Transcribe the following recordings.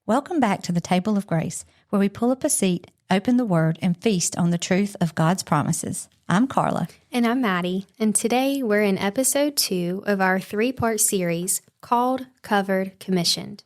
Welcome back to the Table of Grace, where we pull up a seat, open the Word, and feast on the truth of God's promises. I'm Carla. And I'm Maddie, and today we're in episode 2 of our 3-part series called Covered Commissioned.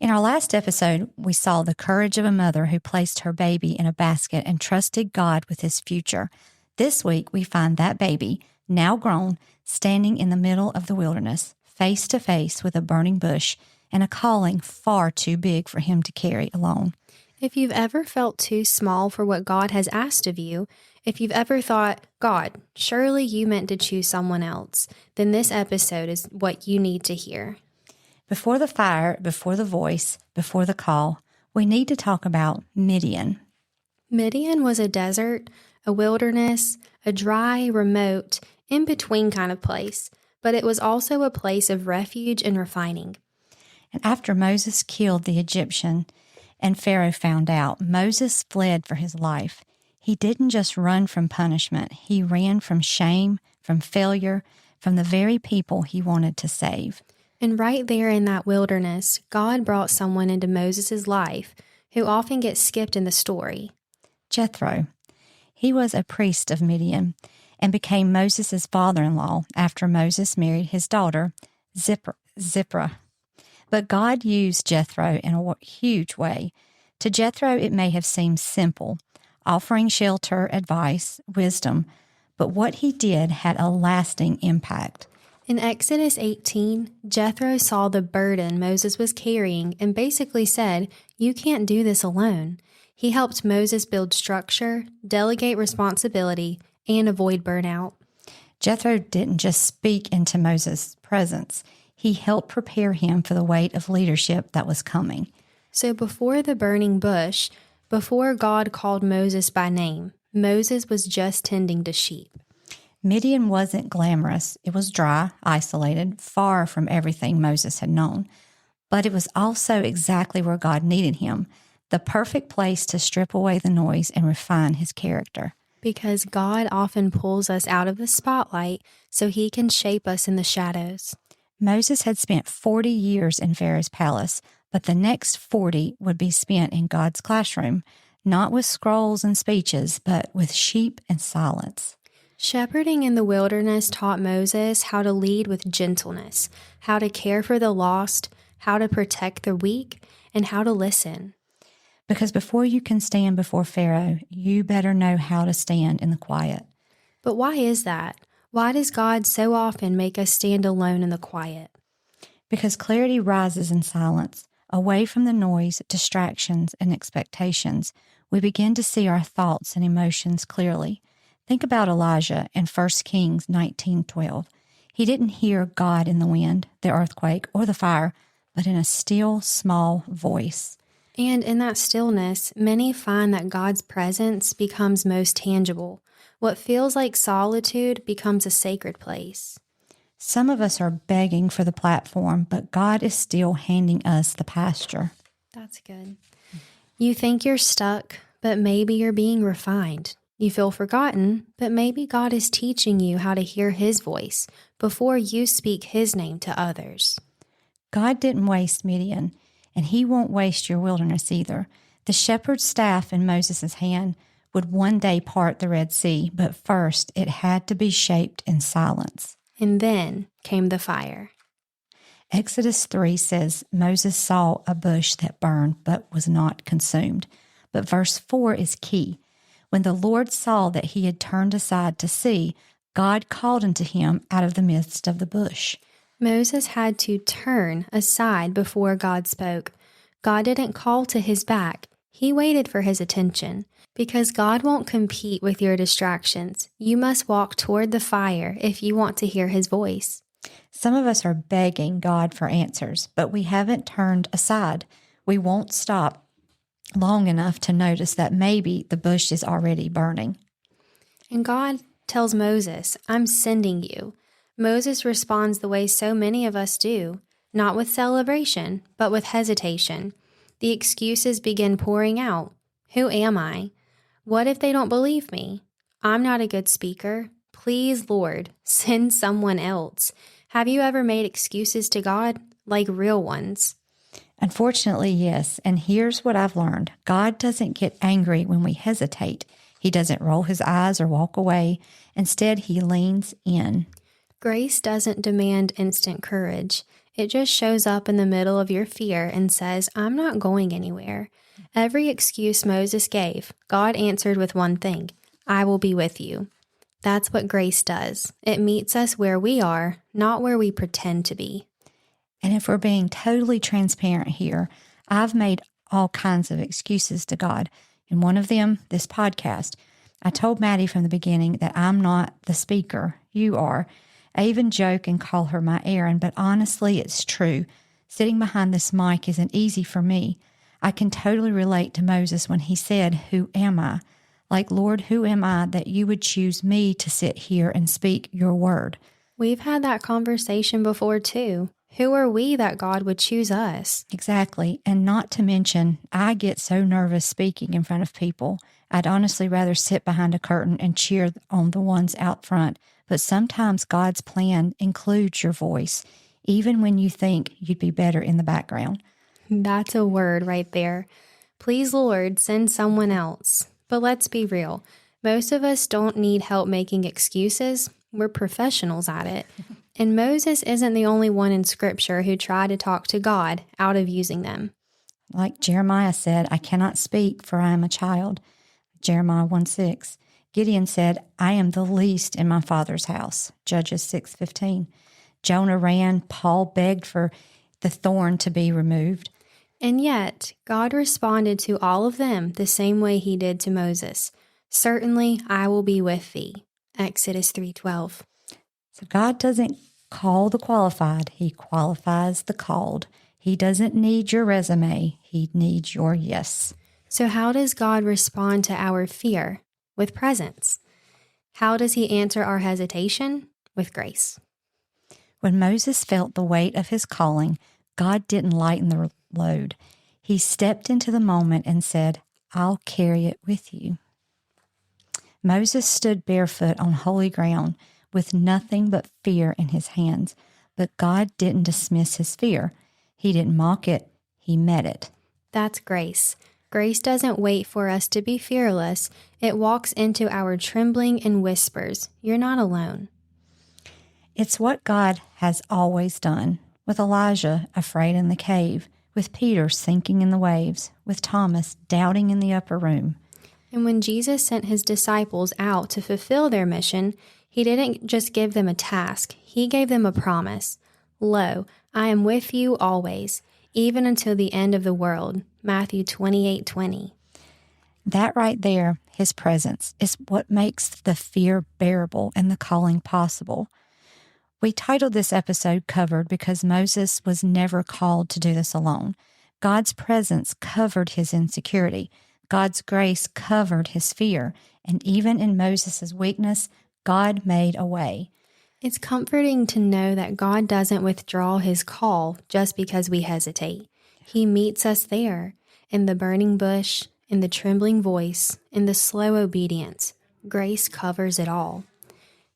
In our last episode, we saw the courage of a mother who placed her baby in a basket and trusted God with his future. This week, we find that baby, now grown, standing in the middle of the wilderness, face to face with a burning bush and a calling far too big for him to carry alone. If you've ever felt too small for what God has asked of you, if you've ever thought, God, surely you meant to choose someone else, then this episode is what you need to hear. Before the fire, before the voice, before the call, we need to talk about Midian. Midian was a desert, a wilderness, a dry, remote, in-between kind of place, but it was also a place of refuge and refining. And after Moses killed the Egyptian and Pharaoh found out, Moses fled for his life. He didn't just run from punishment. He ran from shame, from failure, from the very people he wanted to save. And right there in that wilderness, God brought someone into Moses' life who often gets skipped in the story. Jethro. He was a priest of Midian and became Moses' father-in-law after Moses married his daughter, Zipporah. But God used Jethro in a huge way. To Jethro, it may have seemed simple, offering shelter, advice, wisdom, but what he did had a lasting impact. In Exodus 18, Jethro saw the burden Moses was carrying and basically said, "You can't do this alone." He helped Moses build structure, delegate responsibility, and avoid burnout. Jethro didn't just speak into Moses' presence. He helped prepare him for the weight of leadership that was coming. So before the burning bush, before God called Moses by name, Moses was just tending to sheep. Midian wasn't glamorous. It was dry, isolated, far from everything Moses had known. But it was also exactly where God needed him, the perfect place to strip away the noise and refine his character. Because God often pulls us out of the spotlight so he can shape us in the shadows. Moses had spent 40 years in Pharaoh's palace, but the next 40 would be spent in God's classroom, not with scrolls and speeches, but with sheep and silence. Shepherding in the wilderness taught Moses how to lead with gentleness, how to care for the lost, how to protect the weak, and how to listen. Because before you can stand before Pharaoh, you better know how to stand in the quiet. But why is that? Why does God so often make us stand alone in the quiet? Because clarity rises in silence. Away from the noise, distractions, and expectations, we begin to see our thoughts and emotions clearly. Think about Elijah in 1 Kings 19:12. He didn't hear God in the wind, the earthquake, or the fire, but in a still, small voice. And in that stillness, many find that God's presence becomes most tangible. What feels like solitude becomes a sacred place. Some of us are begging for the platform, but God is still handing us the pasture. That's good. You think you're stuck, but maybe you're being refined. You feel forgotten, but maybe God is teaching you how to hear his voice before you speak his name to others. God didn't waste Midian, and he won't waste your wilderness either. The shepherd's staff in Moses' hand would one day part the Red Sea, but first it had to be shaped in silence. And then came the fire. Exodus 3 says Moses saw a bush that burned but was not consumed. But verse 4 is key. When the Lord saw that he had turned aside to see, God called unto him out of the midst of the bush. Moses had to turn aside before God spoke. God didn't call to his back. He waited for his attention. Because God won't compete with your distractions. You must walk toward the fire if you want to hear his voice. Some of us are begging God for answers, but we haven't turned aside. We won't stop long enough to notice that maybe the bush is already burning. And God tells Moses, "I'm sending you." Moses responds the way so many of us do, not with celebration, but with hesitation. The excuses begin pouring out. Who am I? What if they don't believe me? I'm not a good speaker. Please, Lord, send someone else. Have you ever made excuses to God? Like real ones? Unfortunately, yes. And here's what I've learned. God doesn't get angry when we hesitate. He doesn't roll his eyes or walk away. Instead, he leans in. Grace doesn't demand instant courage. It just shows up in the middle of your fear and says, I'm not going anywhere. Every excuse Moses gave, God answered with one thing, I will be with you. That's what grace does. It meets us where we are, not where we pretend to be. And if we're being totally transparent here, I've made all kinds of excuses to God. And one of them, this podcast. I told Maddie from the beginning that I'm not the speaker. You are. I even joke and call her my Aaron, but honestly, it's true. Sitting behind this mic isn't easy for me. I can totally relate to Moses when he said, who am I? Like, Lord, who am I that you would choose me to sit here and speak your word? We've had that conversation before too. Who are we that God would choose us? Exactly. And not to mention, I get so nervous speaking in front of people. I'd honestly rather sit behind a curtain and cheer on the ones out front. But sometimes God's plan includes your voice, even when you think you'd be better in the background. That's a word right there. Please, Lord, send someone else. But let's be real. Most of us don't need help making excuses. We're professionals at it. And Moses isn't the only one in Scripture who tried to talk to God out of using them. Like Jeremiah said, I cannot speak, for I am a child. Jeremiah 1:6. Gideon said, I am the least in my father's house. Judges 6:15. Jonah ran. Paul begged for the thorn to be removed. And yet, God responded to all of them the same way he did to Moses. Certainly, I will be with thee. Exodus 3:12. So God doesn't call the qualified. He qualifies the called. He doesn't need your resume. He needs your yes. So how does God respond to our fear? With presence. How does he answer our hesitation? With grace. When Moses felt the weight of his calling, God didn't lighten the load. He stepped into the moment and said, I'll carry it with you. Moses stood barefoot on holy ground with nothing but fear in his hands, but God didn't dismiss his fear. He didn't mock it. He met it. That's grace. Grace doesn't wait for us to be fearless. It walks into our trembling and whispers, you're not alone. It's what God has always done. With Elijah afraid in the cave, with Peter sinking in the waves, with Thomas doubting in the upper room. And when Jesus sent his disciples out to fulfill their mission, he didn't just give them a task. He gave them a promise. Lo, I am with you always, even until the end of the world. Matthew 28:20. That right there, his presence, is what makes the fear bearable and the calling possible. We titled this episode Covered because Moses was never called to do this alone. God's presence covered his insecurity. God's grace covered his fear. And even in Moses' weakness, God made a way. It's comforting to know that God doesn't withdraw his call just because we hesitate. He meets us there, in the burning bush, in the trembling voice, in the slow obedience. Grace covers it all.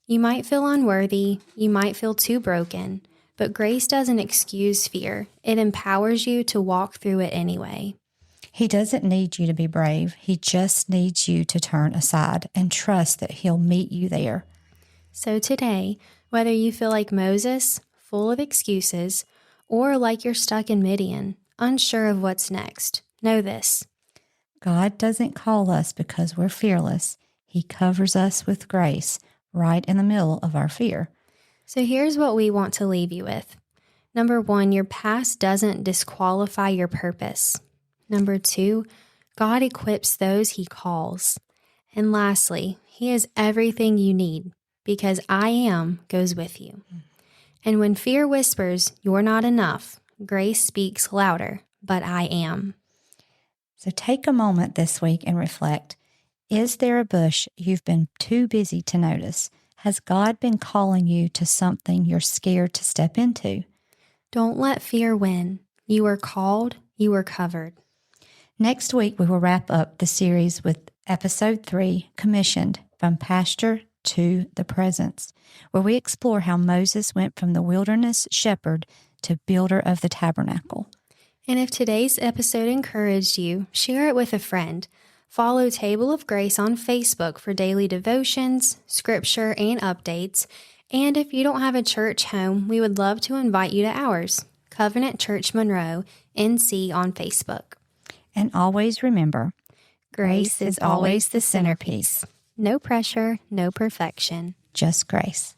You might feel unworthy, you might feel too broken, but grace doesn't excuse fear. It empowers you to walk through it anyway. He doesn't need you to be brave. He just needs you to turn aside and trust that he'll meet you there. So today, whether you feel like Moses, full of excuses, or like you're stuck in Midian, unsure of what's next, know this. God doesn't call us because we're fearless. He covers us with grace right in the middle of our fear. So here's what we want to leave you with. Number 1, your past doesn't disqualify your purpose. Number 2, God equips those he calls. And lastly, he is everything you need because I am goes with you. And when fear whispers, you're not enough, grace speaks louder, but I am. So take a moment this week and reflect. Is there a bush you've been too busy to notice? Has God been calling you to something you're scared to step into? Don't let fear win. You are called, you are covered. Next week, we will wrap up the series with episode 3, Commissioned, From Pasture to the Presence, where we explore how Moses went from the wilderness shepherd to builder of the tabernacle. And if today's episode encouraged you, share it with a friend. Follow Table of Grace on Facebook for daily devotions, scripture, and updates. And if you don't have a church home, we would love to invite you to ours, Covenant Church Monroe, NC on Facebook. And always remember, grace is always the centerpiece. No pressure, no perfection. Just grace.